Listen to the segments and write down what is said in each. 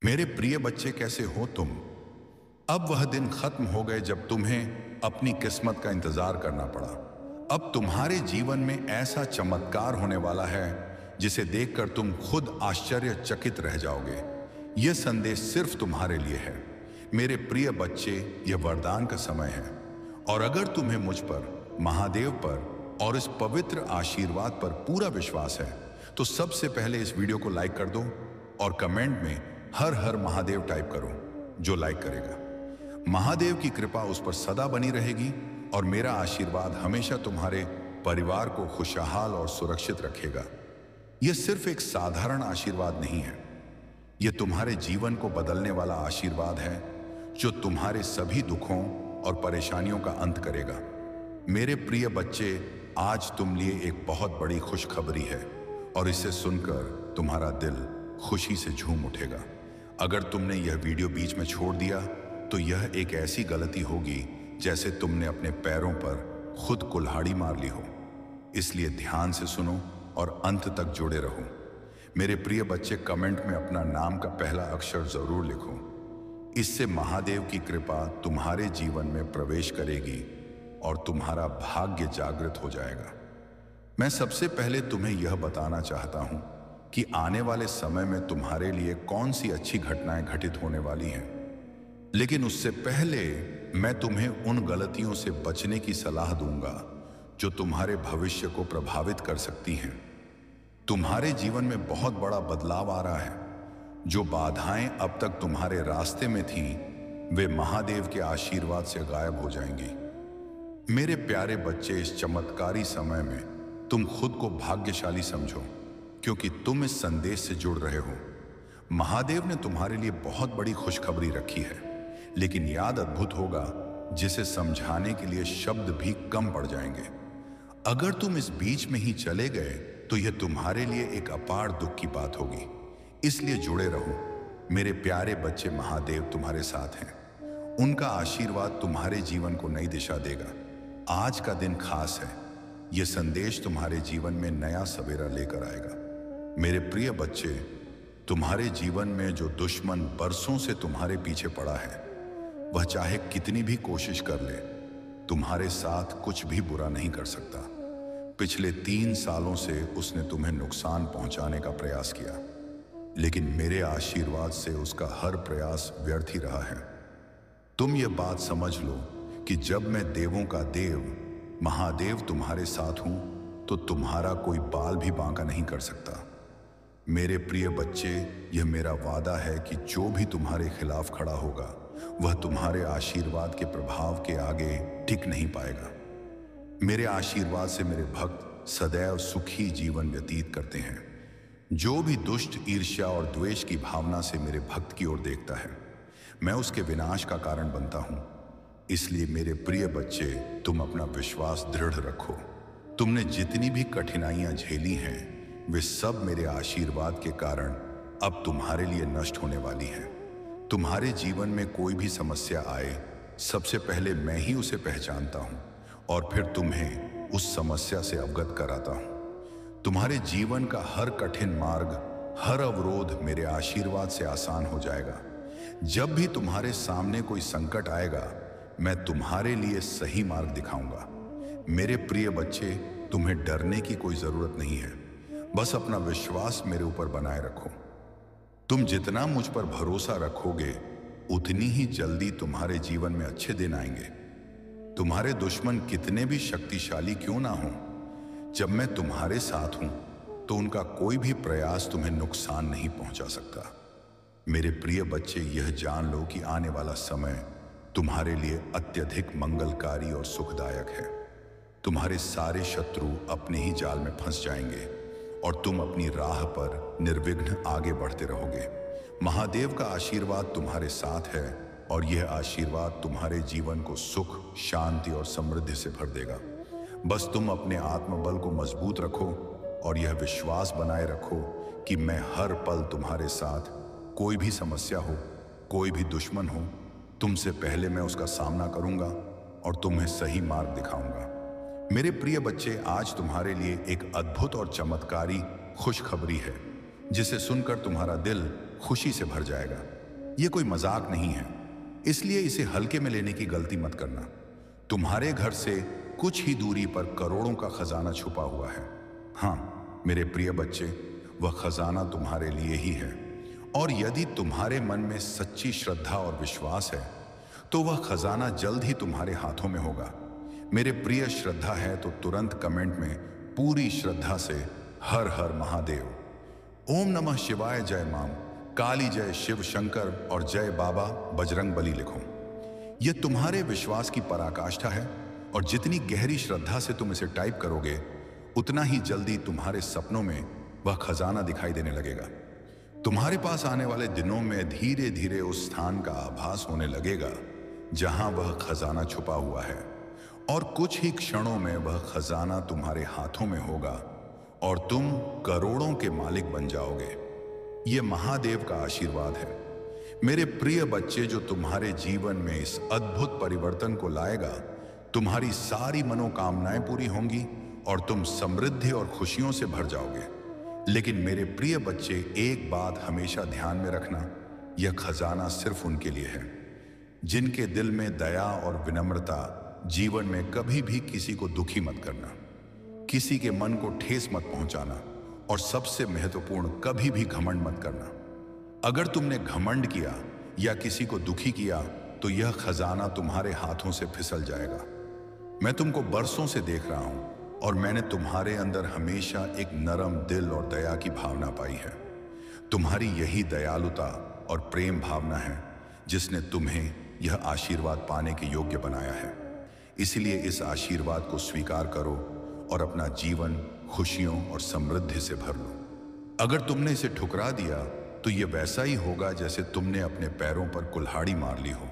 मेरे प्रिय बच्चे, कैसे हो तुम? अब वह दिन खत्म हो गए जब तुम्हें अपनी किस्मत का इंतजार करना पड़ा। अब तुम्हारे जीवन में ऐसा चमत्कार होने वाला है जिसे देखकर तुम खुद आश्चर्यचकित रह जाओगे। यह संदेश सिर्फ तुम्हारे लिए है। मेरे प्रिय बच्चे, यह वरदान का समय है। और अगर तुम्हें मुझ पर, महादेव पर और इस पवित्र आशीर्वाद पर पूरा विश्वास है, तो सबसे पहले इस वीडियो को लाइक कर दो और कमेंट में हर हर महादेव टाइप करो। जो लाइक करेगा, महादेव की कृपा उस पर सदा बनी रहेगी और मेरा आशीर्वाद हमेशा तुम्हारे परिवार को खुशहाल और सुरक्षित रखेगा। यह सिर्फ एक साधारण आशीर्वाद नहीं है, यह तुम्हारे जीवन को बदलने वाला आशीर्वाद है जो तुम्हारे सभी दुखों और परेशानियों का अंत करेगा। मेरे प्रिय बच्चे, आज तुम लिए एक बहुत बड़ी खुशखबरी है और इसे सुनकर तुम्हारा दिल खुशी से झूम उठेगा। अगर तुमने यह वीडियो बीच में छोड़ दिया तो यह एक ऐसी गलती होगी जैसे तुमने अपने पैरों पर खुद कुल्हाड़ी मार ली हो। इसलिए ध्यान से सुनो और अंत तक जुड़े रहो। मेरे प्रिय बच्चे, कमेंट में अपना नाम का पहला अक्षर जरूर लिखो। इससे महादेव की कृपा तुम्हारे जीवन में प्रवेश करेगी और तुम्हारा भाग्य जागृत हो जाएगा। मैं सबसे पहले तुम्हें यह बताना चाहता हूं कि आने वाले समय में तुम्हारे लिए कौन सी अच्छी घटनाएं घटित होने वाली हैं। लेकिन उससे पहले मैं तुम्हें उन गलतियों से बचने की सलाह दूंगा जो तुम्हारे भविष्य को प्रभावित कर सकती हैं। तुम्हारे जीवन में बहुत बड़ा बदलाव आ रहा है। जो बाधाएं अब तक तुम्हारे रास्ते में थीं, वे महादेव के आशीर्वाद से गायब हो जाएंगी। मेरे प्यारे बच्चे, इस चमत्कारी समय में तुम खुद को भाग्यशाली समझो, क्योंकि तुम इस संदेश से जुड़ रहे हो। महादेव ने तुम्हारे लिए बहुत बड़ी खुशखबरी रखी है, लेकिन याद अद्भुत होगा जिसे समझाने के लिए शब्द भी कम पड़ जाएंगे। अगर तुम इस बीच में ही चले गए तो यह तुम्हारे लिए एक अपार दुख की बात होगी। इसलिए जुड़े रहो। मेरे प्यारे बच्चे, महादेव तुम्हारे साथ हैं। उनका आशीर्वाद तुम्हारे जीवन को नई दिशा देगा। आज का दिन खास है। यह संदेश तुम्हारे जीवन में नया सवेरा लेकर आएगा। मेरे प्रिय बच्चे, तुम्हारे जीवन में जो दुश्मन बरसों से तुम्हारे पीछे पड़ा है, वह चाहे कितनी भी कोशिश कर ले, तुम्हारे साथ कुछ भी बुरा नहीं कर सकता। पिछले 3 सालों से उसने तुम्हें नुकसान पहुंचाने का प्रयास किया, लेकिन मेरे आशीर्वाद से उसका हर प्रयास व्यर्थ ही रहा है। तुम यह बात समझ लो कि जब मैं देवों का देव महादेव तुम्हारे साथ हूं, तो तुम्हारा कोई बाल भी बांका नहीं कर सकता। मेरे प्रिय बच्चे, यह मेरा वादा है कि जो भी तुम्हारे खिलाफ खड़ा होगा, वह तुम्हारे आशीर्वाद के प्रभाव के आगे टिक नहीं पाएगा। मेरे आशीर्वाद से मेरे भक्त सदैव सुखी जीवन व्यतीत करते हैं। जो भी दुष्ट, ईर्ष्या और द्वेष की भावना से मेरे भक्त की ओर देखता है, मैं उसके विनाश का कारण बनता हूं। इसलिए मेरे प्रिय बच्चे, तुम अपना विश्वास दृढ़ रखो। तुमने जितनी भी कठिनाइयां झेली हैं, वे सब मेरे आशीर्वाद के कारण अब तुम्हारे लिए नष्ट होने वाली हैं। तुम्हारे जीवन में कोई भी समस्या आए, सबसे पहले मैं ही उसे पहचानता हूं और फिर तुम्हें उस समस्या से अवगत कराता हूं। तुम्हारे जीवन का हर कठिन मार्ग, हर अवरोध मेरे आशीर्वाद से आसान हो जाएगा। जब भी तुम्हारे सामने कोई संकट आएगा, मैं तुम्हारे लिए सही मार्ग दिखाऊंगा। मेरे प्रिय बच्चे, तुम्हें डरने की कोई जरूरत नहीं है। बस अपना विश्वास मेरे ऊपर बनाए रखो। तुम जितना मुझ पर भरोसा रखोगे, उतनी ही जल्दी तुम्हारे जीवन में अच्छे दिन आएंगे। तुम्हारे दुश्मन कितने भी शक्तिशाली क्यों ना हो, जब मैं तुम्हारे साथ हूं, तो उनका कोई भी प्रयास तुम्हें नुकसान नहीं पहुंचा सकता। मेरे प्रिय बच्चे, यह जान लो कि आने वाला समय तुम्हारे लिए अत्यधिक मंगलकारी और सुखदायक है। तुम्हारे सारे शत्रु अपने ही जाल में फंस जाएंगे और तुम अपनी राह पर निर्विघ्न आगे बढ़ते रहोगे। महादेव का आशीर्वाद तुम्हारे साथ है और यह आशीर्वाद तुम्हारे जीवन को सुख, शांति और समृद्धि से भर देगा। बस तुम अपने आत्मबल को मजबूत रखो और यह विश्वास बनाए रखो कि मैं हर पल तुम्हारे साथ। कोई भी समस्या हो, कोई भी दुश्मन हो, तुमसे पहले मैं उसका सामना करूंगा और तुम्हें सही मार्ग दिखाऊंगा। मेरे प्रिय बच्चे, आज तुम्हारे लिए एक अद्भुत और चमत्कारी खुशखबरी है, जिसे सुनकर तुम्हारा दिल खुशी से भर जाएगा। यह कोई मजाक नहीं है, इसलिए इसे हल्के में लेने की गलती मत करना। तुम्हारे घर से कुछ ही दूरी पर करोड़ों का खजाना छुपा हुआ है। हाँ मेरे प्रिय बच्चे, वह खजाना तुम्हारे लिए ही है, और यदि तुम्हारे मन में सच्ची श्रद्धा और विश्वास है तो वह खजाना जल्द ही तुम्हारे हाथों में होगा। मेरे प्रिय, श्रद्धा है तो तुरंत कमेंट में पूरी श्रद्धा से हर हर महादेव, ओम नमः शिवाय, जय मां काली, जय शिव शंकर और जय बाबा बजरंग बली लिखो। यह तुम्हारे विश्वास की पराकाष्ठा है, और जितनी गहरी श्रद्धा से तुम इसे टाइप करोगे उतना ही जल्दी तुम्हारे सपनों में वह खजाना दिखाई देने लगेगा। तुम्हारे पास आने वाले दिनों में धीरे धीरे उस स्थान का आभास होने लगेगा जहां वह खजाना छुपा हुआ है, और कुछ ही क्षणों में वह खजाना तुम्हारे हाथों में होगा और तुम करोड़ों के मालिक बन जाओगे। यह महादेव का आशीर्वाद है मेरे प्रिय बच्चे, जो तुम्हारे जीवन में इस अद्भुत परिवर्तन को लाएगा। तुम्हारी सारी मनोकामनाएं पूरी होंगी और तुम समृद्धि और खुशियों से भर जाओगे। लेकिन मेरे प्रिय बच्चे, एक बात हमेशा ध्यान में रखना, यह खजाना सिर्फ उनके लिए है जिनके दिल में दया और विनम्रता। जीवन में कभी भी किसी को दुखी मत करना, किसी के मन को ठेस मत पहुंचाना, और सबसे महत्वपूर्ण, कभी भी घमंड मत करना। अगर तुमने घमंड किया या किसी को दुखी किया तो यह खजाना तुम्हारे हाथों से फिसल जाएगा। मैं तुमको बरसों से देख रहा हूं, और मैंने तुम्हारे अंदर हमेशा एक नरम दिल और दया की भावना पाई है। तुम्हारी यही दयालुता और प्रेम भावना है जिसने तुम्हें यह आशीर्वाद पाने के योग्य बनाया है। इसलिए इस आशीर्वाद को स्वीकार करो और अपना जीवन खुशियों और समृद्धि से भर लो। अगर तुमने इसे ठुकरा दिया तो यह वैसा ही होगा जैसे तुमने अपने पैरों पर कुल्हाड़ी मार ली हो।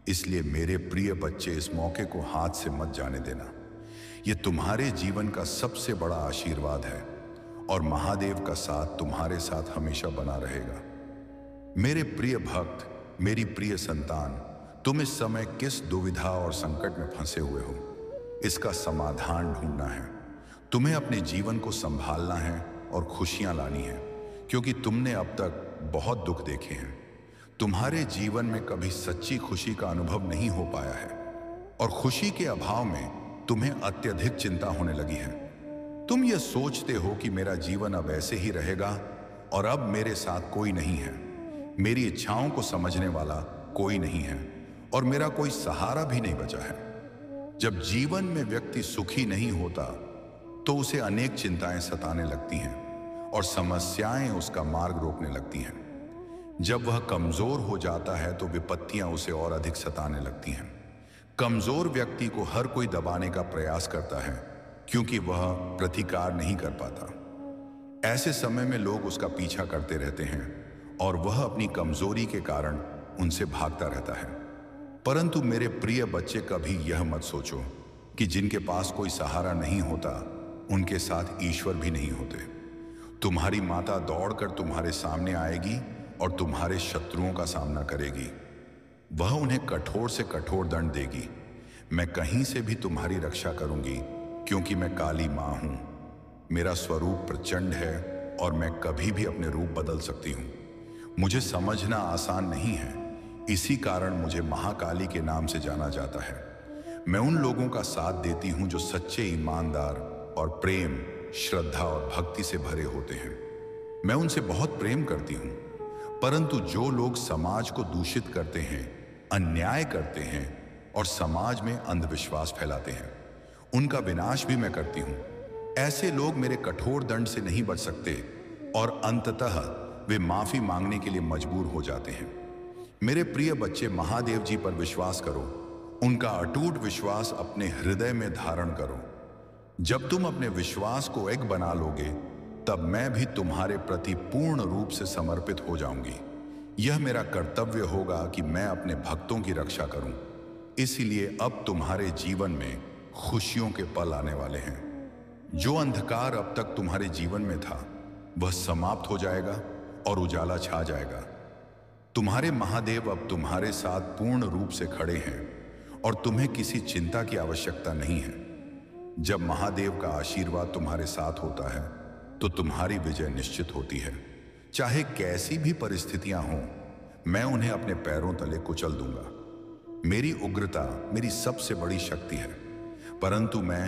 इसलिए मेरे प्रिय बच्चे, इस मौके को हाथ से मत जाने देना। यह तुम्हारे जीवन का सबसे बड़ा आशीर्वाद है, और महादेव का साथ तुम्हारे साथ हमेशा बना रहेगा। मेरे प्रिय भक्त, मेरी प्रिय संतान, तुम इस समय किस दुविधा और संकट में फंसे हुए हो, इसका समाधान ढूंढना है। तुम्हें अपने जीवन को संभालना है और खुशियां लानी है, क्योंकि तुमने अब तक बहुत दुख देखे हैं। तुम्हारे जीवन में कभी सच्ची खुशी का अनुभव नहीं हो पाया है, और खुशी के अभाव में तुम्हें अत्यधिक चिंता होने लगी है। तुम यह सोचते हो कि मेरा जीवन अब ऐसे ही रहेगा और अब मेरे साथ कोई नहीं है, मेरी इच्छाओं को समझने वाला कोई नहीं है, और मेरा कोई सहारा भी नहीं बचा है। जब जीवन में व्यक्ति सुखी नहीं होता तो उसे अनेक चिंताएं सताने लगती हैं और समस्याएं उसका मार्ग रोकने लगती हैं। जब वह कमजोर हो जाता है तो विपत्तियां उसे और अधिक सताने लगती हैं। कमजोर व्यक्ति को हर कोई दबाने का प्रयास करता है क्योंकि वह प्रतिकार नहीं कर पाता। ऐसे समय में लोग उसका पीछा करते रहते हैं और वह अपनी कमजोरी के कारण उनसे भागता रहता है। परंतु मेरे प्रिय बच्चे, कभी यह मत सोचो कि जिनके पास कोई सहारा नहीं होता उनके साथ ईश्वर भी नहीं होते। तुम्हारी माता दौड़कर तुम्हारे सामने आएगी और तुम्हारे शत्रुओं का सामना करेगी। वह उन्हें कठोर से कठोर दंड देगी। मैं कहीं से भी तुम्हारी रक्षा करूंगी क्योंकि मैं काली मां हूं। मेरा स्वरूप प्रचंड है और मैं कभी भी अपने रूप बदल सकती हूं। मुझे समझना आसान नहीं है, इसी कारण मुझे महाकाली के नाम से जाना जाता है। मैं उन लोगों का साथ देती हूं जो सच्चे, ईमानदार और प्रेम, श्रद्धा और भक्ति से भरे होते हैं। मैं उनसे बहुत प्रेम करती हूं। परंतु जो लोग समाज को दूषित करते हैं, अन्याय करते हैं और समाज में अंधविश्वास फैलाते हैं, उनका विनाश भी मैं करती हूं। ऐसे लोग मेरे कठोर दंड से नहीं बच सकते और अंततः वे माफी मांगने के लिए मजबूर हो जाते हैं। मेरे प्रिय बच्चे, महादेव जी पर विश्वास करो। उनका अटूट विश्वास अपने हृदय में धारण करो। जब तुम अपने विश्वास को एक बना लोगे तब मैं भी तुम्हारे प्रति पूर्ण रूप से समर्पित हो जाऊंगी। यह मेरा कर्तव्य होगा कि मैं अपने भक्तों की रक्षा करूं। इसीलिए अब तुम्हारे जीवन में खुशियों के पल आने वाले हैं। जो अंधकार अब तक तुम्हारे जीवन में था वह समाप्त हो जाएगा और उजाला छा जाएगा। तुम्हारे महादेव अब तुम्हारे साथ पूर्ण रूप से खड़े हैं और तुम्हें किसी चिंता की आवश्यकता नहीं है। जब महादेव का आशीर्वाद तुम्हारे साथ होता है तो तुम्हारी विजय निश्चित होती है। चाहे कैसी भी परिस्थितियां हों, मैं उन्हें अपने पैरों तले कुचल दूंगा। मेरी उग्रता मेरी सबसे बड़ी शक्ति है, परंतु मैं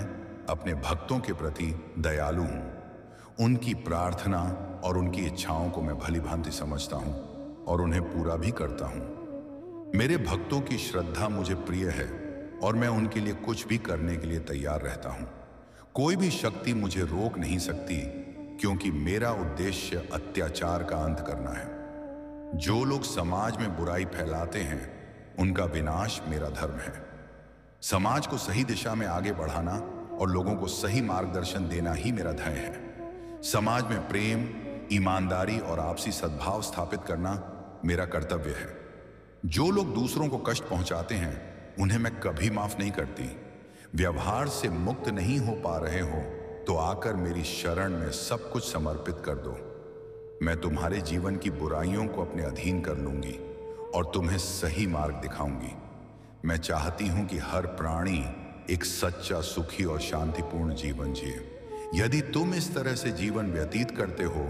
अपने भक्तों के प्रति दयालु हूं। उनकी प्रार्थना और उनकी इच्छाओं को मैं भली भांति समझता हूं और उन्हें पूरा भी करता हूं। मेरे भक्तों की श्रद्धा मुझे प्रिय है और मैं उनके लिए कुछ भी करने के लिए तैयार रहता हूं। कोई भी शक्ति मुझे रोक नहीं सकती, क्योंकि मेरा उद्देश्य अत्याचार का अंत करना है। जो लोग समाज में बुराई फैलाते हैं, उनका विनाश मेरा धर्म है। समाज को सही दिशा में आगे बढ़ाना और लोगों को सही मार्गदर्शन देना ही मेरा ध्येय है। समाज में प्रेम, ईमानदारी और आपसी सद्भाव स्थापित करना मेरा कर्तव्य है। जो लोग दूसरों को कष्ट पहुंचाते हैं, उन्हें मैं कभी माफ नहीं करती। व्यवहार से मुक्त नहीं हो पा रहे हो तो आकर मेरी शरण में सब कुछ समर्पित कर दो। मैं तुम्हारे जीवन की बुराइयों को अपने अधीन कर लूंगी और तुम्हें सही मार्ग दिखाऊंगी। मैं चाहती हूं कि हर प्राणी एक सच्चा, सुखी और शांतिपूर्ण जीवन जिए। यदि तुम इस तरह से जीवन व्यतीत करते हो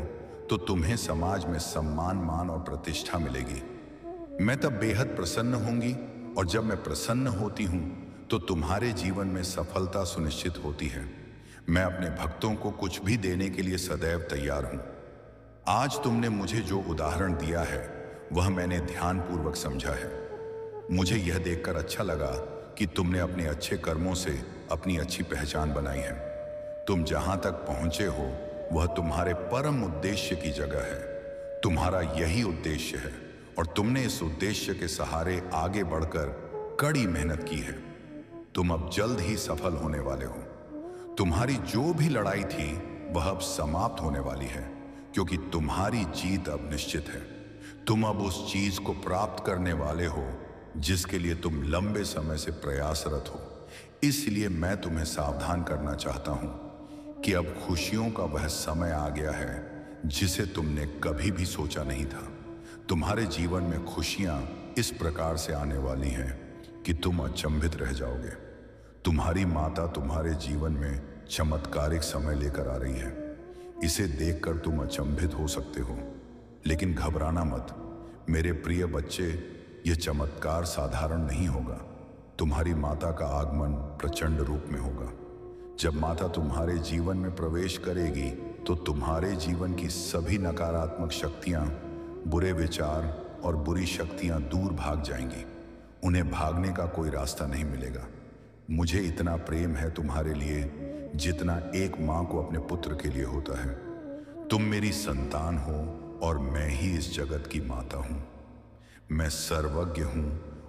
तो तुम्हें समाज में सम्मान, मान और प्रतिष्ठा मिलेगी। मैं तब बेहद प्रसन्न होंगी, और जब मैं प्रसन्न होती हूं तो तुम्हारे जीवन में सफलता सुनिश्चित होती है। मैं अपने भक्तों को कुछ भी देने के लिए सदैव तैयार हूं। आज तुमने मुझे जो उदाहरण दिया है वह मैंने ध्यानपूर्वक समझा है। मुझे यह देखकर अच्छा लगा कि तुमने अपने अच्छे कर्मों से अपनी अच्छी पहचान बनाई है। तुम जहां तक पहुंचे हो वह तुम्हारे परम उद्देश्य की जगह है। तुम्हारा यही उद्देश्य है और तुमने इस उद्देश्य के सहारे आगे बढ़कर कड़ी मेहनत की है। तुम अब जल्द ही सफल होने वाले हो। तुम्हारी जो भी लड़ाई थी वह अब समाप्त होने वाली है, क्योंकि तुम्हारी जीत अब निश्चित है। तुम अब उस चीज को प्राप्त करने वाले हो जिसके लिए तुम लंबे समय से प्रयासरत हो। इसलिए मैं तुम्हें सावधान करना चाहता हूं कि अब खुशियों का वह समय आ गया है जिसे तुमने कभी भी सोचा नहीं था। तुम्हारे जीवन में खुशियां इस प्रकार से आने वाली हैं कि तुम अचंभित रह जाओगे। तुम्हारी माता तुम्हारे जीवन में चमत्कारिक समय लेकर आ रही है। इसे देखकर तुम अचंभित हो सकते हो, लेकिन घबराना मत मेरे प्रिय बच्चे। यह चमत्कार साधारण नहीं होगा। तुम्हारी माता का आगमन प्रचंड रूप में होगा। जब माता तुम्हारे जीवन में प्रवेश करेगी तो तुम्हारे जीवन की सभी नकारात्मक शक्तियां, बुरे विचार और बुरी शक्तियां दूर भाग जाएंगी। उन्हें भागने का कोई रास्ता नहीं मिलेगा। मुझे इतना प्रेम है तुम्हारे लिए जितना एक मां को अपने पुत्र के लिए होता है। तुम मेरी संतान हो और मैं ही इस जगत की माता हूं। मैं सर्वज्ञ हूं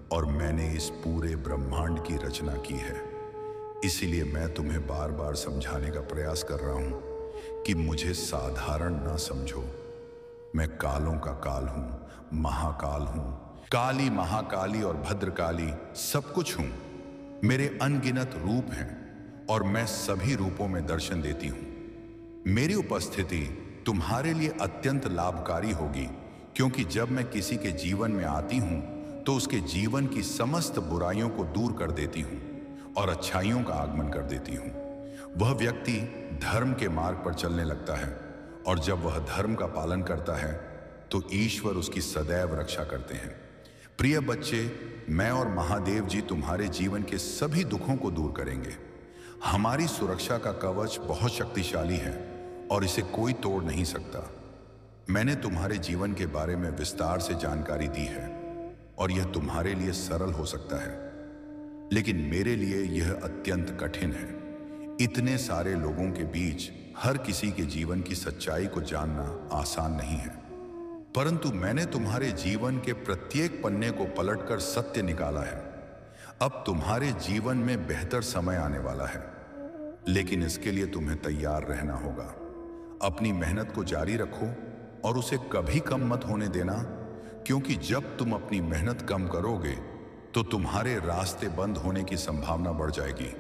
और मैंने इस पूरे ब्रह्मांड की रचना की है। इसीलिए मैं तुम्हें बार बार समझाने का प्रयास कर रहा हूं कि मुझे साधारण ना समझो। मैं कालों का काल हूं, महाकाल हूं। काली, महाकाली और भद्रकाली सब कुछ हूं। मेरे अनगिनत रूप हैं और मैं सभी रूपों में दर्शन देती हूं। मेरी उपस्थिति तुम्हारे लिए अत्यंत लाभकारी होगी, क्योंकि जब मैं किसी के जीवन में आती हूं तो उसके जीवन की समस्त बुराइयों को दूर कर देती हूं और अच्छाइयों का आगमन कर देती हूं। वह व्यक्ति धर्म के मार्ग पर चलने लगता है, और जब वह धर्म का पालन करता है तो ईश्वर उसकी सदैव रक्षा करते हैं। प्रिय बच्चे, मैं और महादेव जी तुम्हारे जीवन के सभी दुखों को दूर करेंगे। हमारी सुरक्षा का कवच बहुत शक्तिशाली है और इसे कोई तोड़ नहीं सकता। मैंने तुम्हारे जीवन के बारे में विस्तार से जानकारी दी है और यह तुम्हारे लिए सरल हो सकता है, लेकिन मेरे लिए यह अत्यंत कठिन है। इतने सारे लोगों के बीच हर किसी के जीवन की सच्चाई को जानना आसान नहीं है, परंतु मैंने तुम्हारे जीवन के प्रत्येक पन्ने को पलटकर सत्य निकाला है। अब तुम्हारे जीवन में बेहतर समय आने वाला है, लेकिन इसके लिए तुम्हें तैयार रहना होगा। अपनी मेहनत को जारी रखो और उसे कभी कम मत होने देना, क्योंकि जब तुम अपनी मेहनत कम करोगे तो तुम्हारे रास्ते बंद होने की संभावना बढ़ जाएगी।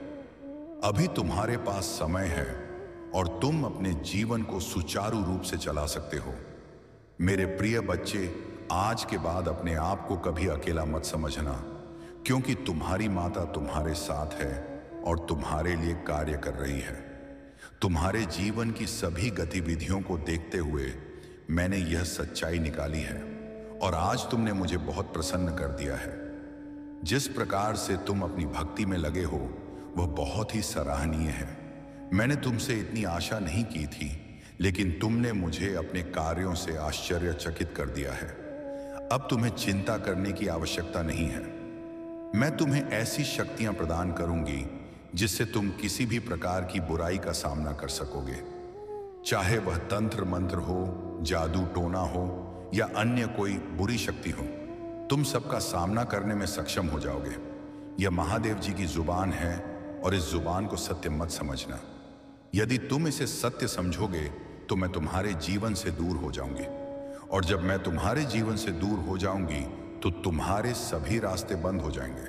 अभी तुम्हारे पास समय है और तुम अपने जीवन को सुचारू रूप से चला सकते हो। मेरे प्रिय बच्चे, आज के बाद अपने आप को कभी अकेला मत समझना, क्योंकि तुम्हारी माता तुम्हारे साथ है और तुम्हारे लिए कार्य कर रही है। तुम्हारे जीवन की सभी गतिविधियों को देखते हुए मैंने यह सच्चाई निकाली है और आज तुमने मुझे बहुत प्रसन्न कर दिया है। जिस प्रकार से तुम अपनी भक्ति में लगे हो वह बहुत ही सराहनीय है। मैंने तुमसे इतनी आशा नहीं की थी, लेकिन तुमने मुझे अपने कार्यों से आश्चर्यचकित कर दिया है। अब तुम्हें चिंता करने की आवश्यकता नहीं है। मैं तुम्हें ऐसी शक्तियां प्रदान करूंगी जिससे तुम किसी भी प्रकार की बुराई का सामना कर सकोगे, चाहे वह तंत्र मंत्र हो, जादू टोना हो या अन्य कोई बुरी शक्ति हो। तुम सबका सामना करने में सक्षम हो जाओगे। यह महादेव जी की जुबान है और इस जुबान को सत्य मत समझना। यदि तुम इसे सत्य समझोगे तो मैं तुम्हारे जीवन से दूर हो जाऊंगी, और जब मैं तुम्हारे जीवन से दूर हो जाऊंगी तो तुम्हारे सभी रास्ते बंद हो जाएंगे।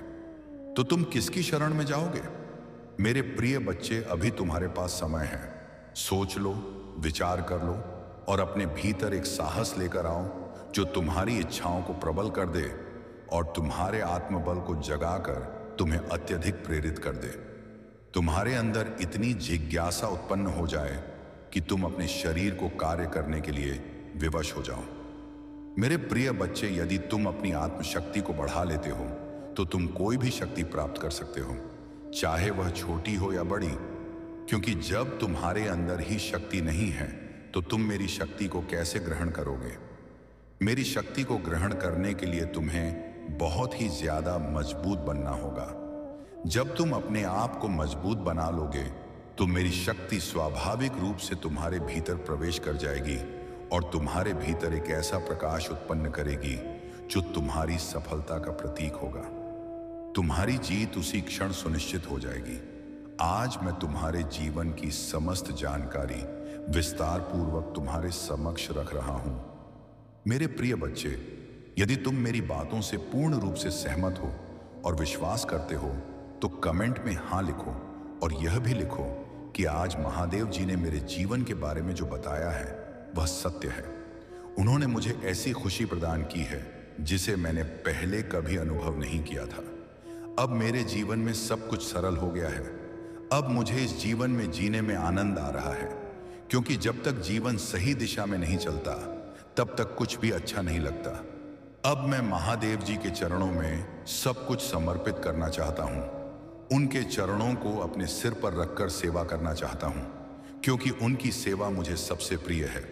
तो तुम किसकी शरण में जाओगे? मेरे प्रिय बच्चे, अभी तुम्हारे पास समय है। सोच लो, विचार कर लो और अपने भीतर एक साहस लेकर आओ जो तुम्हारी इच्छाओं को प्रबल कर दे और तुम्हारे आत्मबल को जगाकर तुम्हें अत्यधिक प्रेरित कर दे। तुम्हारे अंदर इतनी जिज्ञासा उत्पन्न हो जाए कि तुम अपने शरीर को कार्य करने के लिए विवश हो जाओ। मेरे प्रिय बच्चे, यदि तुम अपनी आत्मशक्ति को बढ़ा लेते हो तो तुम कोई भी शक्ति प्राप्त कर सकते हो, चाहे वह छोटी हो या बड़ी। क्योंकि जब तुम्हारे अंदर ही शक्ति नहीं है तो तुम मेरी शक्ति को कैसे ग्रहण करोगे? मेरी शक्ति को ग्रहण करने के लिए तुम्हें बहुत ही ज्यादा मजबूत बनना होगा। जब तुम अपने आप को मजबूत बना लोगे तो मेरी शक्ति स्वाभाविक रूप से तुम्हारे भीतर प्रवेश कर जाएगी और तुम्हारे भीतर एक ऐसा प्रकाश उत्पन्न करेगी जो तुम्हारी सफलता का प्रतीक होगा। तुम्हारी जीत उसी क्षण सुनिश्चित हो जाएगी। आज मैं तुम्हारे जीवन की समस्त जानकारी विस्तार पूर्वक तुम्हारे समक्ष रख रहा हूं। मेरे प्रिय बच्चे, यदि तुम मेरी बातों से पूर्ण रूप से सहमत हो और विश्वास करते हो तो कमेंट में हाँ लिखो, और यह भी लिखो कि आज महादेव जी ने मेरे जीवन के बारे में जो बताया है वह सत्य है। उन्होंने मुझे ऐसी खुशी प्रदान की है जिसे मैंने पहले कभी अनुभव नहीं किया था। अब मेरे जीवन में सब कुछ सरल हो गया है। अब मुझे इस जीवन में जीने में आनंद आ रहा है, क्योंकि जब तक जीवन सही दिशा में नहीं चलता तब तक कुछ भी अच्छा नहीं लगता। अब मैं महादेव जी के चरणों में सब कुछ समर्पित करना चाहता हूँ। उनके चरणों को अपने सिर पर रखकर सेवा करना चाहता हूँ, क्योंकि उनकी सेवा मुझे सबसे प्रिय है।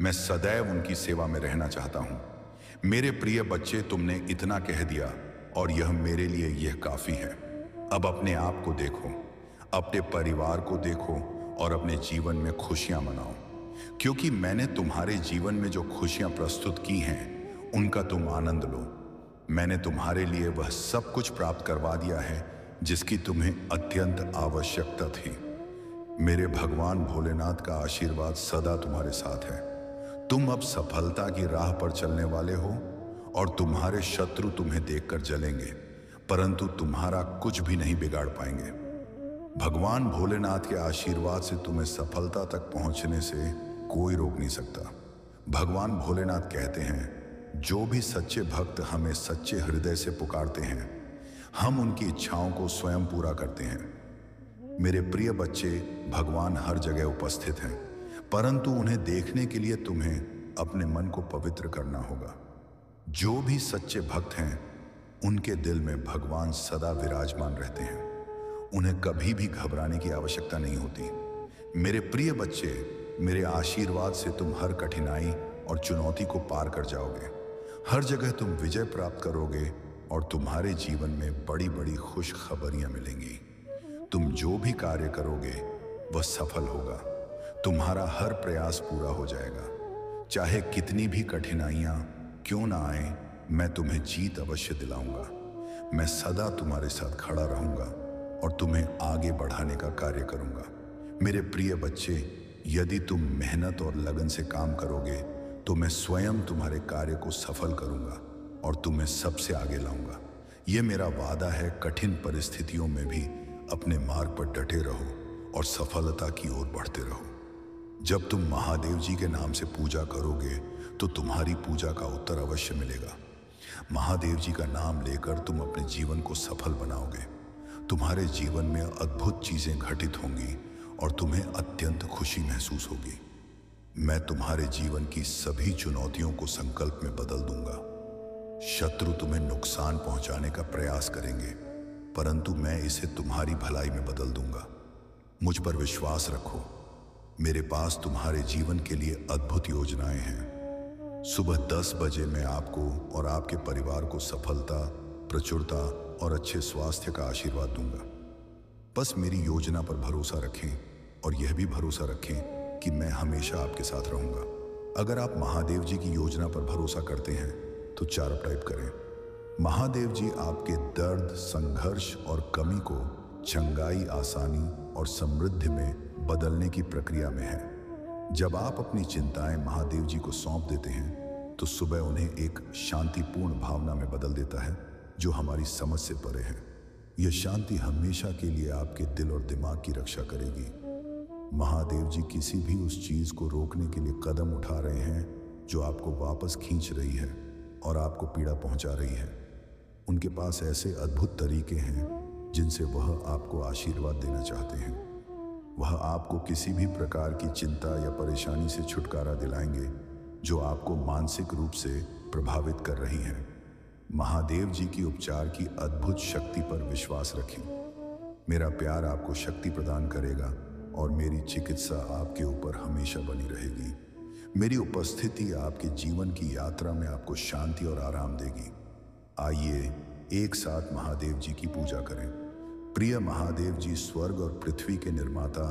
मैं सदैव उनकी सेवा में रहना चाहता हूँ। मेरे प्रिय बच्चे, तुमने इतना कह दिया और यह मेरे लिए यह काफी है। अब अपने आप को देखो, अपने परिवार को देखो और अपने जीवन में खुशियां मनाओ, क्योंकि मैंने तुम्हारे जीवन में जो खुशियां प्रस्तुत की हैं उनका तुम आनंद लो। मैंने तुम्हारे लिए वह सब कुछ प्राप्त करवा दिया है जिसकी तुम्हें अत्यंत आवश्यकता थी। मेरे भगवान भोलेनाथ का आशीर्वाद सदा तुम्हारे साथ है। तुम अब सफलता की राह पर चलने वाले हो और तुम्हारे शत्रु तुम्हें देखकर जलेंगे, परंतु तुम्हारा कुछ भी नहीं बिगाड़ पाएंगे। भगवान भोलेनाथ के आशीर्वाद से तुम्हें सफलता तक पहुंचने से कोई रोक नहीं सकता। भगवान भोलेनाथ कहते हैं, जो भी सच्चे भक्त हमें सच्चे हृदय से पुकारते हैं, हम उनकी इच्छाओं को स्वयं पूरा करते हैं। मेरे प्रिय बच्चे, भगवान हर जगह उपस्थित हैं, परंतु उन्हें देखने के लिए तुम्हें अपने मन को पवित्र करना होगा। जो भी सच्चे भक्त हैं उनके दिल में भगवान सदा विराजमान रहते हैं। उन्हें कभी भी घबराने की आवश्यकता नहीं होती। मेरे प्रिय बच्चे, मेरे आशीर्वाद से तुम हर कठिनाई और चुनौती को पार कर जाओगे। हर जगह तुम विजय प्राप्त करोगे और तुम्हारे जीवन में बड़ी बड़ी खुशखबरियां मिलेंगी। तुम जो भी कार्य करोगे वह सफल होगा। तुम्हारा हर प्रयास पूरा हो जाएगा। चाहे कितनी भी कठिनाइयां क्यों ना आए, मैं तुम्हें जीत अवश्य दिलाऊंगा। मैं सदा तुम्हारे साथ खड़ा रहूंगा और तुम्हें आगे बढ़ाने का कार्य करूंगा। मेरे प्रिय बच्चे, यदि तुम मेहनत और लगन से काम करोगे तो मैं स्वयं तुम्हारे कार्य को सफल करूंगा और तुम्हें सबसे आगे लाऊंगा। यह मेरा वादा है। कठिन परिस्थितियों में भी अपने मार्ग पर डटे रहो और सफलता की ओर बढ़ते रहो। जब तुम महादेव जी के नाम से पूजा करोगे तो तुम्हारी पूजा का उत्तर अवश्य मिलेगा। महादेव जी का नाम लेकर तुम अपने जीवन को सफल बनाओगे। तुम्हारे जीवन में अद्भुत चीजें घटित होंगी और तुम्हें अत्यंत खुशी महसूस होगी। मैं तुम्हारे जीवन की सभी चुनौतियों को संकल्प में बदल दूंगा। शत्रु तुम्हें नुकसान पहुंचाने का प्रयास करेंगे, परंतु मैं इसे तुम्हारी भलाई में बदल दूंगा। मुझ पर विश्वास रखो, मेरे पास तुम्हारे जीवन के लिए अद्भुत योजनाएं हैं। सुबह 10 बजे मैं आपको और आपके परिवार को सफलता, प्रचुरता और अच्छे स्वास्थ्य का आशीर्वाद दूंगा। बस मेरी योजना पर भरोसा रखें और यह भी भरोसा रखें कि मैं हमेशा आपके साथ रहूंगा। अगर आप महादेव जी की योजना पर भरोसा करते हैं तो 4 टाइप करें। महादेव जी आपके दर्द, संघर्ष और कमी को चंगाई, आसानी और समृद्धि में बदलने की प्रक्रिया में है। जब आप अपनी चिंताएं महादेव जी को सौंप देते हैं तो सुबह उन्हें एक शांतिपूर्ण भावना में बदल देता है जो हमारी समझ से परे है। यह शांति हमेशा के लिए आपके दिल और दिमाग की रक्षा करेगी। महादेव जी किसी भी उस चीज को रोकने के लिए कदम उठा रहे हैं जो आपको वापस खींच रही है और आपको पीड़ा पहुंचा रही है। उनके पास ऐसे अद्भुत तरीके हैं जिनसे वह आपको आशीर्वाद देना चाहते हैं। वह आपको किसी भी प्रकार की चिंता या परेशानी से छुटकारा दिलाएंगे जो आपको मानसिक रूप से प्रभावित कर रही है। महादेव जी की उपचार की अद्भुत शक्ति पर विश्वास रखें। मेरा प्यार आपको शक्ति प्रदान करेगा और मेरी चिकित्सा आपके ऊपर हमेशा बनी रहेगी। मेरी उपस्थिति आपके जीवन की यात्रा में आपको शांति और आराम देगी। आइए एक साथ महादेव जी की पूजा करें। प्रिय महादेव जी, स्वर्ग और पृथ्वी के निर्माता,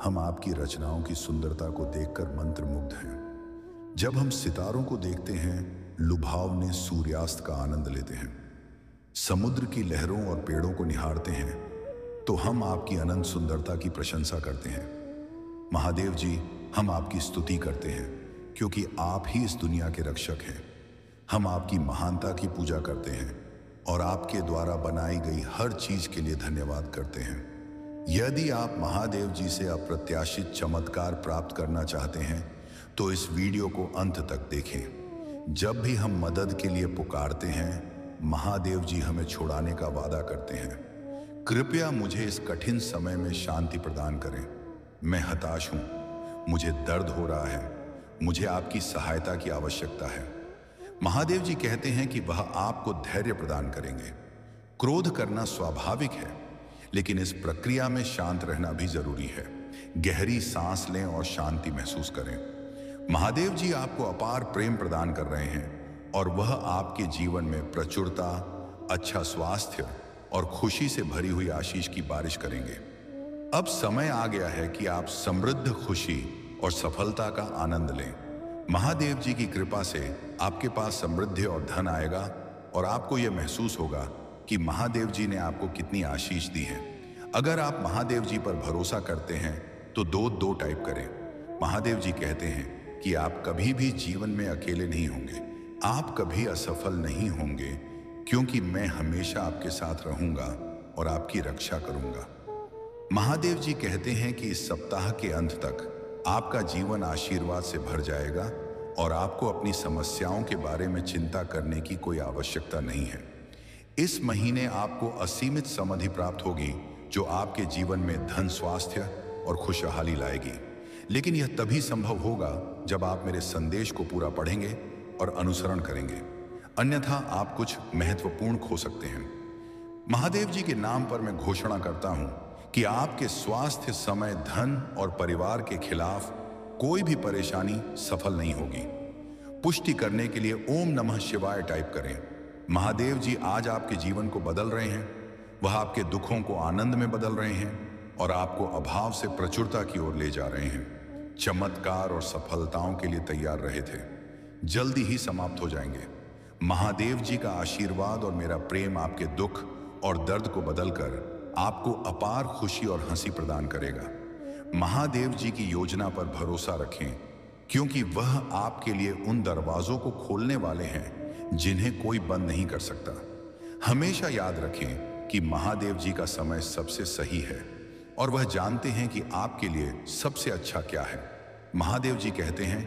हम आपकी रचनाओं की सुंदरता को देखकर मंत्रमुग्ध हैं। जब हम सितारों को देखते हैं, लुभावने सूर्यास्त का आनंद लेते हैं, समुद्र की लहरों और पेड़ों को निहारते हैं, तो हम आपकी अनंत सुंदरता की प्रशंसा करते हैं। महादेव जी, हम आपकी स्तुति करते हैं क्योंकि आप ही इस दुनिया के रक्षक हैं। हम आपकी महानता की पूजा करते हैं और आपके द्वारा बनाई गई हर चीज के लिए धन्यवाद करते हैं। यदि आप महादेव जी से अप्रत्याशित चमत्कार प्राप्त करना चाहते हैं तो इस वीडियो को अंत तक देखें। जब भी हम मदद के लिए पुकारते हैं, महादेव जी हमें छुड़ाने का वादा करते हैं। कृपया मुझे इस कठिन समय में शांति प्रदान करें। मैं हताश हूं, मुझे दर्द हो रहा है, मुझे आपकी सहायता की आवश्यकता है। महादेव जी कहते हैं कि वह आपको धैर्य प्रदान करेंगे। क्रोध करना स्वाभाविक है, लेकिन इस प्रक्रिया में शांत रहना भी जरूरी है। गहरी सांस लें और शांति महसूस करें। महादेव जी आपको अपार प्रेम प्रदान कर रहे हैं और वह आपके जीवन में प्रचुरता, अच्छा स्वास्थ्य और खुशी से भरी हुई आशीष की बारिश करेंगे। अब समय आ गया है कि आप समृद्ध खुशी और सफलता का आनंद लें। महादेव जी की कृपा से आपके पास समृद्धि और धन आएगा और आपको यह महसूस होगा कि महादेव जी ने आपको कितनी आशीष दी है। अगर आप महादेव जी पर भरोसा करते हैं तो दो टाइप करें। महादेव जी कहते हैं कि आप कभी भी जीवन में अकेले नहीं होंगे, आप कभी असफल नहीं होंगे, क्योंकि मैं हमेशा आपके साथ रहूंगा और आपकी रक्षा करूंगा। महादेव जी कहते हैं कि इस सप्ताह के अंत तक आपका जीवन आशीर्वाद से भर जाएगा और आपको अपनी समस्याओं के बारे में चिंता करने की कोई आवश्यकता नहीं है। इस महीने आपको असीमित समृद्धि प्राप्त होगी जो आपके जीवन में धन, स्वास्थ्य और खुशहाली लाएगी। लेकिन यह तभी संभव होगा जब आप मेरे संदेश को पूरा पढ़ेंगे और अनुसरण करेंगे, अन्यथा आप कुछ महत्वपूर्ण खो सकते हैं। महादेव जी के नाम पर मैं घोषणा करता हूं कि आपके स्वास्थ्य, समय, धन और परिवार के खिलाफ कोई भी परेशानी सफल नहीं होगी। पुष्टि करने के लिए ओम नमः शिवाय टाइप करें। महादेव जी आज आपके जीवन को बदल रहे हैं। वह आपके दुखों को आनंद में बदल रहे हैं और आपको अभाव से प्रचुरता की ओर ले जा रहे हैं। चमत्कार और सफलताओं के लिए तैयार रहे थे, जल्दी ही समाप्त हो जाएंगे। महादेव जी का आशीर्वाद और मेरा प्रेम आपके दुख और दर्द को बदलकर आपको अपार खुशी और हंसी प्रदान करेगा। महादेव जी की योजना पर भरोसा रखें, क्योंकि वह आपके लिए उन दरवाजों को खोलने वाले हैं जिन्हें कोई बंद नहीं कर सकता। हमेशा याद रखें कि महादेव जी का समय सबसे सही है और वह जानते हैं कि आपके लिए सबसे अच्छा क्या है। महादेव जी कहते हैं,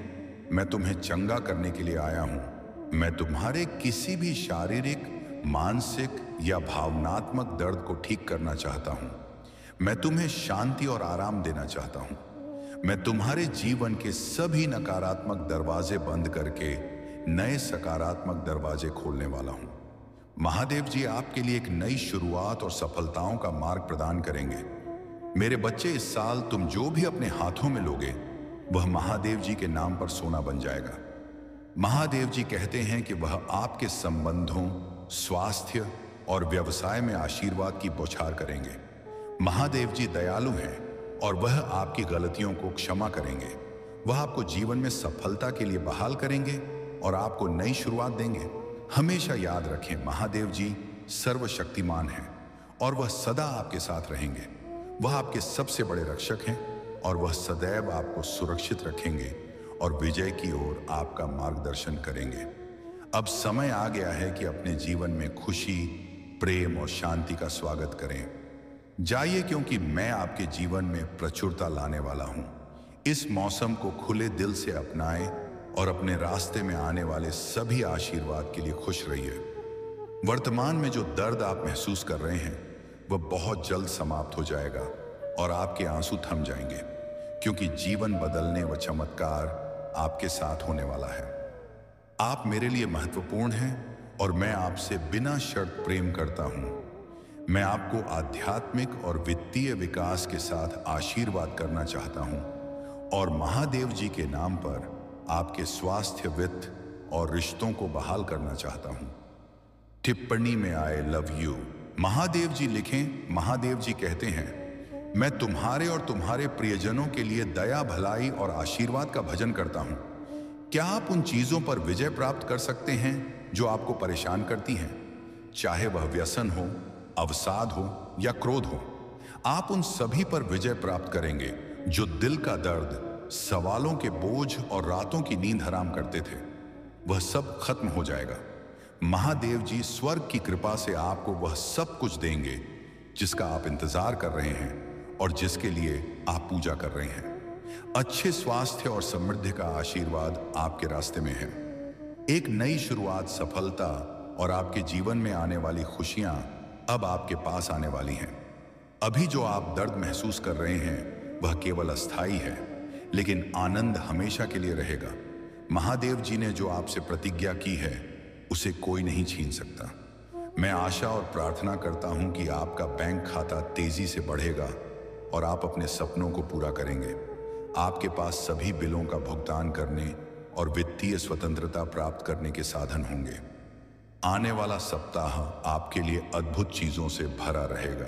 मैं तुम्हें चंगा करने के लिए आया हूं। मैं तुम्हारे किसी भी शारीरिक, मानसिक या भावनात्मक दर्द को ठीक करना चाहता हूं। मैं तुम्हें शांति और आराम देना चाहता हूं। मैं तुम्हारे जीवन के सभी नकारात्मक दरवाजे बंद करके नए सकारात्मक दरवाजे खोलने वाला हूं। महादेव जी आपके लिए एक नई शुरुआत और सफलताओं का मार्ग प्रदान करेंगे। मेरे बच्चे, इस साल तुम जो भी अपने हाथों में लोगे वह महादेव जी के नाम पर सोना बन जाएगा। महादेव जी कहते हैं कि वह आपके संबंधों, स्वास्थ्य और व्यवसाय में आशीर्वाद की बौछार करेंगे। महादेव जी दयालु हैं और वह आपकी गलतियों को क्षमा करेंगे। वह आपको जीवन में सफलता के लिए बहाल करेंगे और आपको नई शुरुआत देंगे। हमेशा याद रखें, महादेव जी सर्वशक्तिमान हैं और वह सदा आपके साथ रहेंगे। वह आपके सबसे बड़े रक्षक हैं और वह सदैव आपको सुरक्षित रखेंगे और विजय की ओर आपका मार्गदर्शन करेंगे। अब समय आ गया है कि अपने जीवन में खुशी, प्रेम और शांति का स्वागत करें। जाइए, क्योंकि मैं आपके जीवन में प्रचुरता लाने वाला हूं। इस मौसम को खुले दिल से अपनाएं और अपने रास्ते में आने वाले सभी आशीर्वाद के लिए खुश रहिए। वर्तमान में जो दर्द आप महसूस कर रहे हैं वह बहुत जल्द समाप्त हो जाएगा और आपके आंसू थम जाएंगे, क्योंकि जीवन बदलने व चमत्कार आपके साथ होने वाला है। आप मेरे लिए महत्वपूर्ण हैं और मैं आपसे बिना शर्त प्रेम करता हूं। मैं आपको आध्यात्मिक और वित्तीय विकास के साथ आशीर्वाद करना चाहता हूं और महादेव जी के नाम पर आपके स्वास्थ्य, वित्त और रिश्तों को बहाल करना चाहता हूं। टिप्पणी में आई लव यू। महादेव जी लिखें। महादेव जी कहते हैं, मैं तुम्हारे और तुम्हारे प्रियजनों के लिए दया, भलाई और आशीर्वाद का भजन करता हूं। क्या आप उन चीजों पर विजय प्राप्त कर सकते हैं जो आपको परेशान करती हैं? चाहे वह व्यसन हो, अवसाद हो या क्रोध हो, आप उन सभी पर विजय प्राप्त करेंगे जो दिल का दर्द, सवालों के बोझ और रातों की नींद हराम करते थे। वह सब खत्म हो जाएगा। महादेव जी स्वर्ग की कृपा से आपको वह सब कुछ देंगे जिसका आप इंतजार कर रहे हैं और जिसके लिए आप पूजा कर रहे हैं। अच्छे स्वास्थ्य और समृद्धि का आशीर्वाद आपके रास्ते में है। एक नई शुरुआत, सफलता और आपके जीवन में आने वाली खुशियां अब आपके पास आने वाली हैं। अभी जो आप दर्द महसूस कर रहे हैं वह केवल अस्थायी है, लेकिन आनंद हमेशा के लिए रहेगा। महादेव जी ने जो आपसे प्रतिज्ञा की है उसे कोई नहीं छीन सकता। मैं आशा और प्रार्थना करता हूं कि आपका बैंक खाता तेजी से बढ़ेगा और आप अपने सपनों को पूरा करेंगे। आपके पास सभी बिलों का भुगतान करने और वित्तीय स्वतंत्रता प्राप्त करने के साधन होंगे। आने वाला सप्ताह आपके लिए अद्भुत चीजों से भरा रहेगा।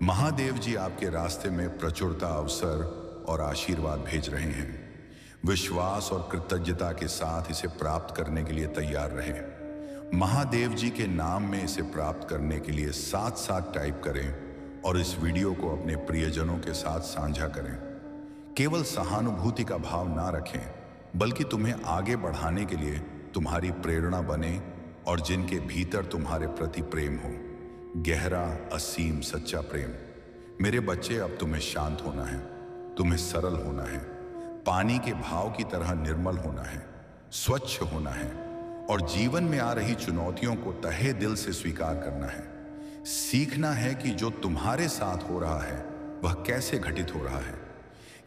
महादेव जी आपके रास्ते में प्रचुरता, अवसर और आशीर्वाद भेज रहे हैं। विश्वास और कृतज्ञता के साथ इसे प्राप्त करने के लिए तैयार रहें। महादेव जी के नाम में इसे प्राप्त करने के लिए साथ साथ टाइप करें और इस वीडियो को अपने प्रियजनों के साथ साझा करें। केवल सहानुभूति का भाव ना रखें, बल्कि तुम्हें आगे बढ़ाने के लिए तुम्हारी प्रेरणा बने और जिनके भीतर तुम्हारे प्रति प्रेम हो, गहरा, असीम, सच्चा प्रेम। मेरे बच्चे, अब तुम्हें शांत होना है, तुम्हें सरल होना है, पानी के भाव की तरह निर्मल होना है, स्वच्छ होना है और जीवन में आ रही चुनौतियों को तहे दिल से स्वीकार करना है। सीखना है कि जो तुम्हारे साथ हो रहा है वह कैसे घटित हो रहा है।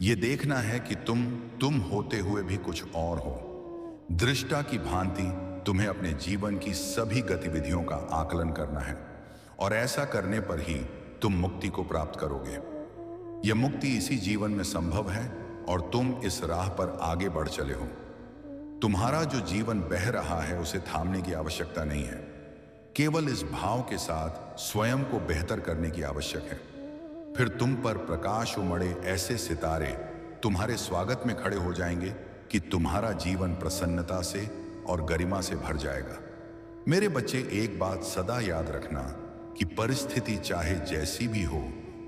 यह देखना है कि तुम होते हुए भी कुछ और हो। दृष्टा की भांति तुम्हें अपने जीवन की सभी गतिविधियों का आकलन करना है और ऐसा करने पर ही तुम मुक्ति को प्राप्त करोगे। यह मुक्ति इसी जीवन में संभव है और तुम इस राह पर आगे बढ़ चले हो। तुम्हारा जो जीवन बह रहा है उसे थामने की आवश्यकता नहीं है, केवल इस भाव के साथ स्वयं को बेहतर करने की आवश्यक है। फिर तुम पर प्रकाश उमड़े ऐसे सितारे तुम्हारे स्वागत में खड़े हो जाएंगे कि तुम्हारा जीवन प्रसन्नता से और गरिमा से भर जाएगा। मेरे बच्चे, एक बात सदा याद रखना कि परिस्थिति चाहे जैसी भी हो,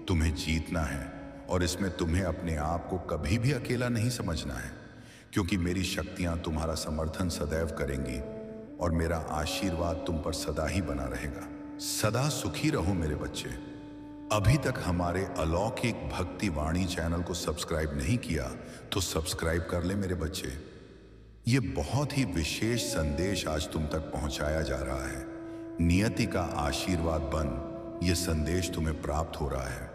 तुम्हें जीतना है और इसमें तुम्हें अपने आप को कभी भी अकेला नहीं समझना है, क्योंकि मेरी शक्तियां तुम्हारा समर्थन सदैव करेंगी और मेरा आशीर्वाद तुम पर सदा ही बना रहेगा। सदा सुखी रहो मेरे बच्चे। अभी तक हमारे अलौकिक भक्ति वाणी चैनल को सब्सक्राइब नहीं किया तो सब्सक्राइब कर ले मेरे बच्चे। ये बहुत ही विशेष संदेश आज तुम तक पहुंचाया जा रहा है। नियति का आशीर्वाद बन, ये संदेश तुम्हें प्राप्त हो रहा है।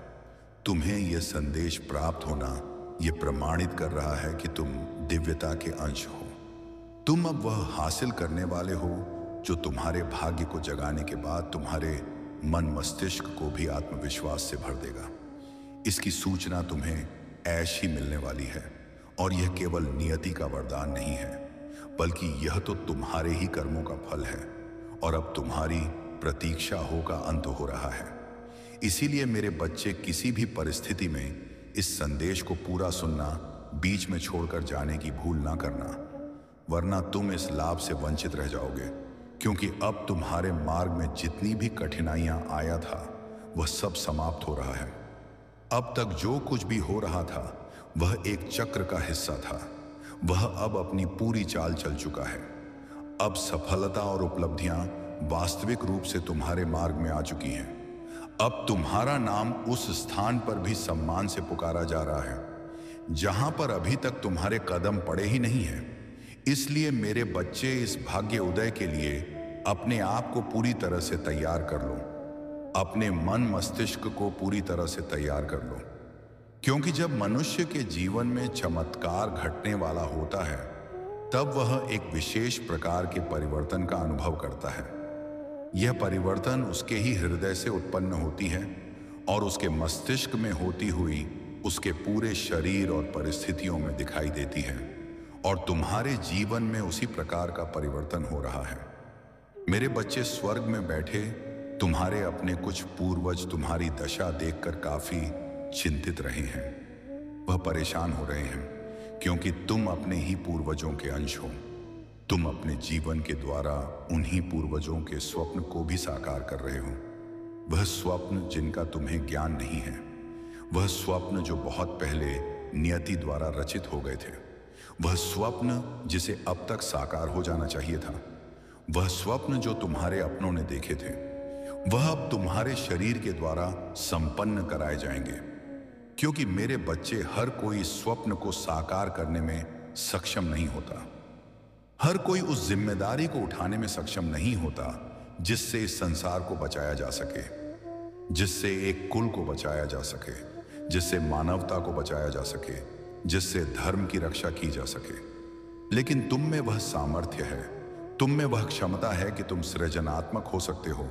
तुम्हें यह संदेश प्राप्त होना ये प्रमाणित कर रहा है कि तुम दिव्यता के अंश हो। तुम अब वह हासिल करने वाले हो जो तुम्हारे भाग्य को जगाने के बाद तुम्हारे मन मस्तिष्क को भी आत्मविश्वास से भर देगा। इसकी सूचना तुम्हें ऐश ही मिलने वाली है, और यह केवल नियति का वरदान नहीं है, बल्कि यह तो तुम्हारे ही कर्मों का फल है और अब तुम्हारी प्रतीक्षा हो का अंत हो रहा है। इसीलिए मेरे बच्चे, किसी भी परिस्थिति में इस संदेश को पूरा सुनना, बीच में छोड़कर जाने की भूल ना करना, वरना तुम इस लाभ से वंचित रह जाओगे। क्योंकि अब तुम्हारे मार्ग में जितनी भी कठिनाइयां आया था वह सब समाप्त हो रहा है। अब तक जो कुछ भी हो रहा था वह एक चक्र का हिस्सा था। वह अब अपनी पूरी चाल चल चुका है। अब सफलता और उपलब्धियां वास्तविक रूप से तुम्हारे मार्ग में आ चुकी हैं। अब तुम्हारा नाम उस स्थान पर भी सम्मान से पुकारा जा रहा है जहां पर अभी तक तुम्हारे कदम पड़े ही नहीं हैं। इसलिए मेरे बच्चे, इस भाग्य उदय के लिए अपने आप को पूरी तरह से तैयार कर लो। अपने मन मस्तिष्क को पूरी तरह से तैयार कर लो, क्योंकि जब मनुष्य के जीवन में चमत्कार घटने वाला होता है तब वह एक विशेष प्रकार के परिवर्तन का अनुभव करता है। यह परिवर्तन उसके ही हृदय से उत्पन्न होती है और उसके मस्तिष्क में होती हुई उसके पूरे शरीर और परिस्थितियों में दिखाई देती है, और तुम्हारे जीवन में उसी प्रकार का परिवर्तन हो रहा है। मेरे बच्चे, स्वर्ग में बैठे तुम्हारे अपने कुछ पूर्वज तुम्हारी दशा देखकर काफी चिंतित रहे हैं। वह परेशान हो रहे हैं क्योंकि तुम अपने ही पूर्वजों के अंश हो। तुम अपने जीवन के द्वारा उन्हीं पूर्वजों के स्वप्न को भी साकार कर रहे हो। वह स्वप्न जिनका तुम्हें ज्ञान नहीं है, वह स्वप्न जो बहुत पहले नियति द्वारा रचित हो गए थे, वह स्वप्न जिसे अब तक साकार हो जाना चाहिए था, वह स्वप्न जो तुम्हारे अपनों ने देखे थे, वह अब तुम्हारे शरीर के द्वारा संपन्न कराए जाएंगे। क्योंकि मेरे बच्चे, हर कोई इस स्वप्न को साकार करने में सक्षम नहीं होता। हर कोई उस जिम्मेदारी को उठाने में सक्षम नहीं होता जिससे इस संसार को बचाया जा सके, जिससे एक कुल को बचाया जा सके, जिससे मानवता को बचाया जा सके, जिससे धर्म की रक्षा की जा सके। लेकिन तुम में वह सामर्थ्य है, तुम में वह क्षमता है कि तुम सृजनात्मक हो सकते हो,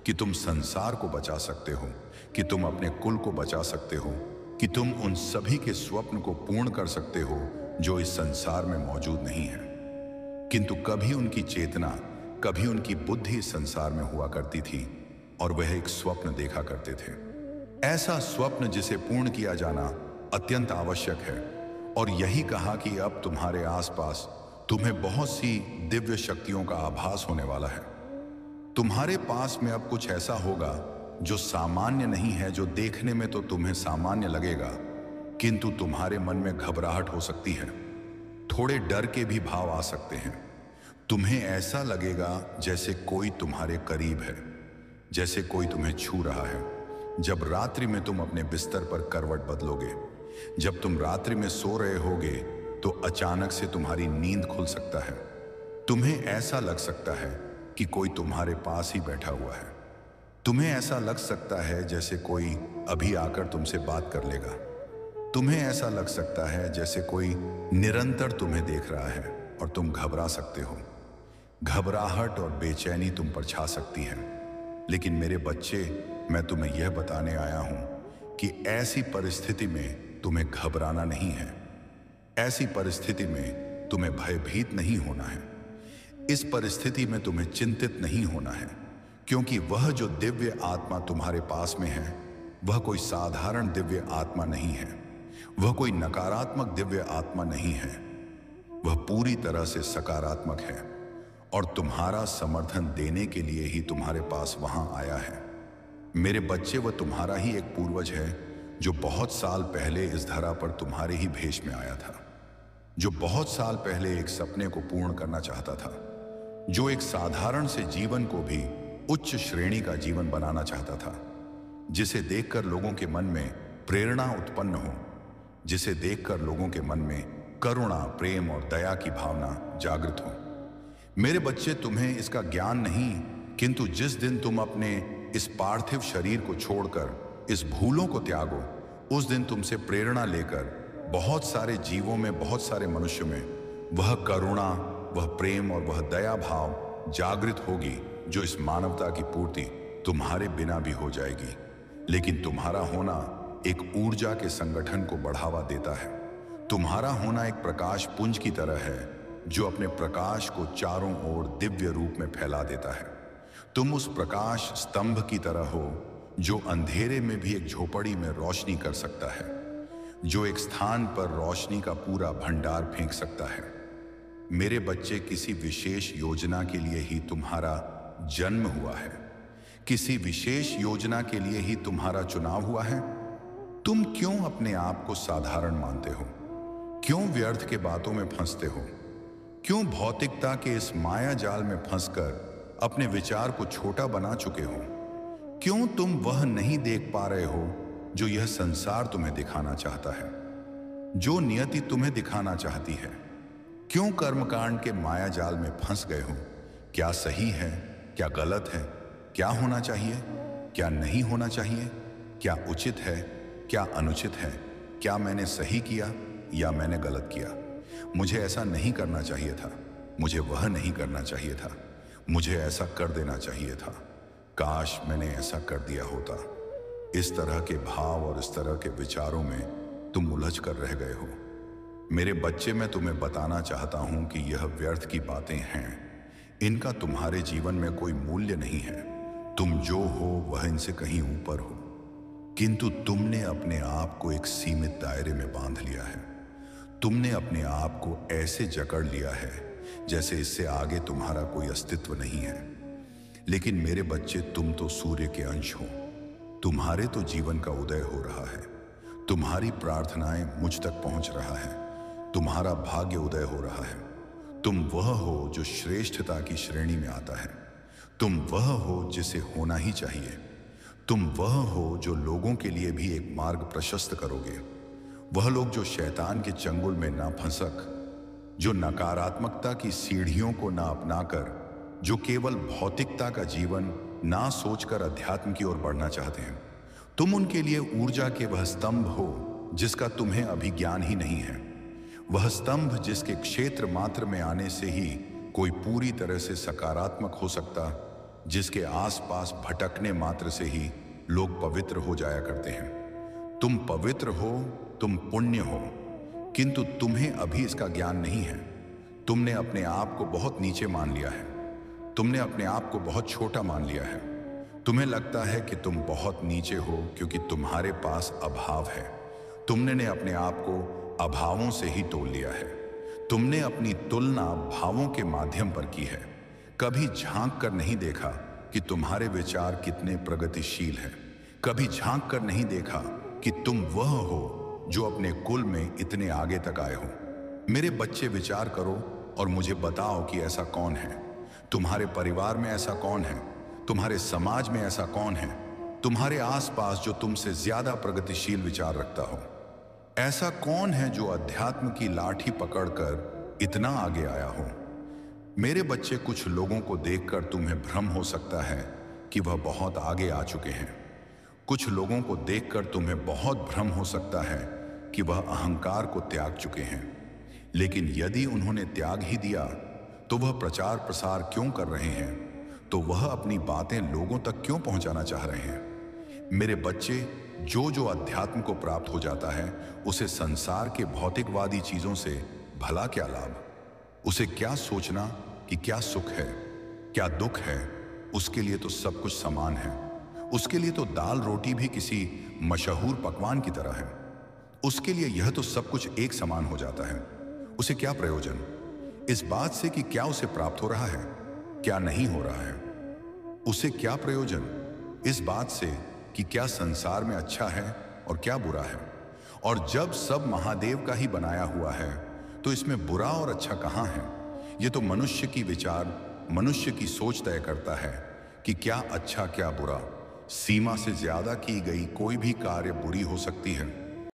कि तुम संसार को बचा सकते हो, कि तुम अपने कुल को बचा सकते हो, कि तुम उन सभी के स्वप्न को पूर्ण कर सकते हो जो इस संसार में मौजूद नहीं है। किंतु कभी उनकी चेतना, कभी उनकी बुद्धि इस संसार में हुआ करती थी और वह एक स्वप्न देखा करते थे। ऐसा स्वप्न जिसे पूर्ण किया जाना अत्यंत आवश्यक है। और यही कहा कि अब तुम्हारे आसपास तुम्हें बहुत सी दिव्य शक्तियों का आभास होने वाला है। तुम्हारे पास में अब कुछ ऐसा होगा जो सामान्य नहीं है, जो देखने में तो तुम्हें सामान्य लगेगा, किंतु तुम्हारे मन में घबराहट हो सकती है, थोड़े डर के भी भाव आ सकते हैं। तुम्हें ऐसा लगेगा जैसे कोई तुम्हारे करीब है, जैसे कोई तुम्हें छू रहा है। जब रात्रि में तुम अपने बिस्तर पर करवट बदलोगे, जब तुम रात्रि में सो रहे होगे, तो अचानक से तुम्हारी नींद खुल सकता है। तुम्हें ऐसा लग सकता है कि कोई तुम्हारे पास ही बैठा हुआ है। तुम्हें ऐसा लग सकता है जैसे कोई अभी आकर तुमसे बात कर लेगा। तुम्हें ऐसा लग सकता है जैसे कोई निरंतर तुम्हें देख रहा है और तुम घबरा सकते हो। घबराहट और बेचैनी तुम पर छा सकती है। लेकिन मेरे बच्चे, मैं तुम्हें यह बताने आया हूं कि ऐसी परिस्थिति में तुम्हें घबराना नहीं है। ऐसी परिस्थिति में तुम्हें भयभीत नहीं होना है। इस परिस्थिति में तुम्हें चिंतित नहीं होना है, क्योंकि वह जो दिव्य आत्मा तुम्हारे पास में है वह कोई साधारण दिव्य आत्मा नहीं है, वह कोई नकारात्मक दिव्य आत्मा नहीं है, वह पूरी तरह से सकारात्मक है और तुम्हारा समर्थन देने के लिए ही तुम्हारे पास वहां आया है। मेरे बच्चे, वह तुम्हारा ही एक पूर्वज है जो बहुत साल पहले इस धरा पर तुम्हारे ही भेष में आया था, जो बहुत साल पहले एक सपने को पूर्ण करना चाहता था, जो एक साधारण से जीवन को भी उच्च श्रेणी का जीवन बनाना चाहता था, जिसे देखकर लोगों के मन में प्रेरणा उत्पन्न हो, जिसे देखकर लोगों के मन में करुणा, प्रेम और दया की भावना जागृत हो। मेरे बच्चे, तुम्हें इसका ज्ञान नहीं, किंतु जिस दिन तुम अपने इस पार्थिव शरीर को छोड़कर इस भूलों को त्यागो, उस दिन तुमसे प्रेरणा लेकर बहुत सारे जीवों में, बहुत सारे मनुष्य में वह करुणा, वह प्रेम और वह दया भाव जागृत होगी जो इस मानवता की पूर्ति तुम्हारे बिना भी हो जाएगी। लेकिन तुम्हारा होना एक ऊर्जा के संगठन को बढ़ावा देता है। तुम्हारा होना एक प्रकाश पुंज की तरह है जो अपने प्रकाश को चारों ओर दिव्य रूप में फैला देता है। तुम उस प्रकाश स्तंभ की तरह हो जो अंधेरे में भी एक झोपड़ी में रोशनी कर सकता है, जो एक स्थान पर रोशनी का पूरा भंडार फेंक सकता है। मेरे बच्चे, किसी विशेष योजना के लिए ही तुम्हारा जन्म हुआ है, किसी विशेष योजना के लिए ही तुम्हारा चुनाव हुआ है। तुम क्यों अपने आप को साधारण मानते हो? क्यों व्यर्थ के बातों में फंसते हो? क्यों भौतिकता के इस माया जाल में फंसकर अपने विचार को छोटा बना चुके हो? क्यों तुम वह नहीं देख पा रहे हो जो यह संसार तुम्हें दिखाना चाहता है, जो नियति तुम्हें दिखाना चाहती है? क्यों कर्मकांड के माया जाल में फंस गए हो? क्या सही है, क्या गलत है, क्या होना चाहिए, क्या नहीं होना चाहिए, क्या उचित है, क्या अनुचित है, क्या मैंने सही किया या मैंने गलत किया? मुझे ऐसा नहीं करना चाहिए था, मुझे वह नहीं करना चाहिए था, मुझे ऐसा कर देना चाहिए था, काश मैंने ऐसा कर दिया होता। इस तरह के भाव और इस तरह के विचारों में तुम उलझ कर रह गए हो। मेरे बच्चे, मैं तुम्हें बताना चाहता हूं कि यह व्यर्थ की बातें हैं। इनका तुम्हारे जीवन में कोई मूल्य नहीं है। तुम जो हो वह इनसे कहीं ऊपर हो, किंतु तुमने अपने आप को एक सीमित दायरे में बांध लिया है। तुमने अपने आप को ऐसे जकड़ लिया है जैसे इससे आगे तुम्हारा कोई अस्तित्व नहीं है। लेकिन मेरे बच्चे, तुम तो सूर्य के अंश हो। तुम्हारे तो जीवन का उदय हो रहा है। तुम्हारी प्रार्थनाएं मुझ तक पहुंच रहा है। तुम्हारा भाग्य उदय हो रहा है। तुम वह हो जो श्रेष्ठता की श्रेणी में आता है। तुम वह हो जिसे होना ही चाहिए। तुम वह हो जो लोगों के लिए भी एक मार्ग प्रशस्त करोगे। वह लोग जो शैतान के चंगुल में ना फंसक, जो नकारात्मकता की सीढ़ियों को ना अपनाकर, जो केवल भौतिकता का जीवन ना सोचकर अध्यात्म की ओर बढ़ना चाहते हैं। तुम उनके लिए ऊर्जा के वह स्तंभ हो जिसका तुम्हें अभी ज्ञान ही नहीं है। वह स्तंभ जिसके क्षेत्र मात्र में आने से ही कोई पूरी तरह से सकारात्मक हो सकता, जिसके आसपास भटकने मात्र से ही लोग पवित्र हो जाया करते हैं। तुम पवित्र हो, तुम पुण्य हो, किंतु तुम्हें अभी इसका ज्ञान नहीं है। तुमने अपने आप को बहुत नीचे मान लिया है। तुमने अपने आप को बहुत छोटा मान लिया है। तुम्हें लगता है कि तुम बहुत नीचे हो क्योंकि तुम्हारे पास अभाव है। तुमने अपने आप को अभावों से ही तोल लिया है। तुमने अपनी तुलना भावों के माध्यम पर की है। कभी झांक कर नहीं देखा कि तुम्हारे विचार कितने प्रगतिशील हैं। कभी झांक कर नहीं देखा कि तुम वह हो जो अपने कुल में इतने आगे तक आए हो। मेरे बच्चे, विचार करो और मुझे बताओ कि ऐसा कौन है। तुम्हारे परिवार में ऐसा कौन है? तुम्हारे समाज में ऐसा कौन है? तुम्हारे आसपास जो तुमसे ज्यादा प्रगतिशील विचार रखता हो? ऐसा कौन है जो अध्यात्म की लाठी पकड़कर इतना आगे आया हो? मेरे बच्चे, कुछ लोगों को देखकर तुम्हें भ्रम हो सकता है कि वह बहुत आगे आ चुके हैं। कुछ लोगों को देखकर तुम्हें बहुत भ्रम हो सकता है कि वह अहंकार को त्याग चुके हैं। लेकिन यदि उन्होंने त्याग ही दिया तो वह प्रचार प्रसार क्यों कर रहे हैं? तो वह अपनी बातें लोगों तक क्यों पहुंचाना चाह रहे हैं? मेरे बच्चे, जो अध्यात्म को प्राप्त हो जाता है उसे संसार के भौतिकवादी चीजों से भला क्या लाभ? उसे क्या सोचना कि क्या सुख है, क्या दुख है? उसके लिए तो सब कुछ समान है। उसके लिए तो दाल रोटी भी किसी मशहूर पकवान की तरह है। उसके लिए यह तो सब कुछ एक समान हो जाता है। उसे क्या प्रयोजन इस बात से कि क्या उसे प्राप्त हो रहा है, क्या नहीं हो रहा है? उसे क्या प्रयोजन इस बात से कि क्या संसार में अच्छा है और क्या बुरा है? और जब सब महादेव का ही बनाया हुआ है तो इसमें बुरा और अच्छा कहाँ है? ये तो मनुष्य की विचार, मनुष्य की सोच तय करता है कि क्या अच्छा क्या बुरा। सीमा से ज्यादा की गई कोई भी कार्य बुरी हो सकती है।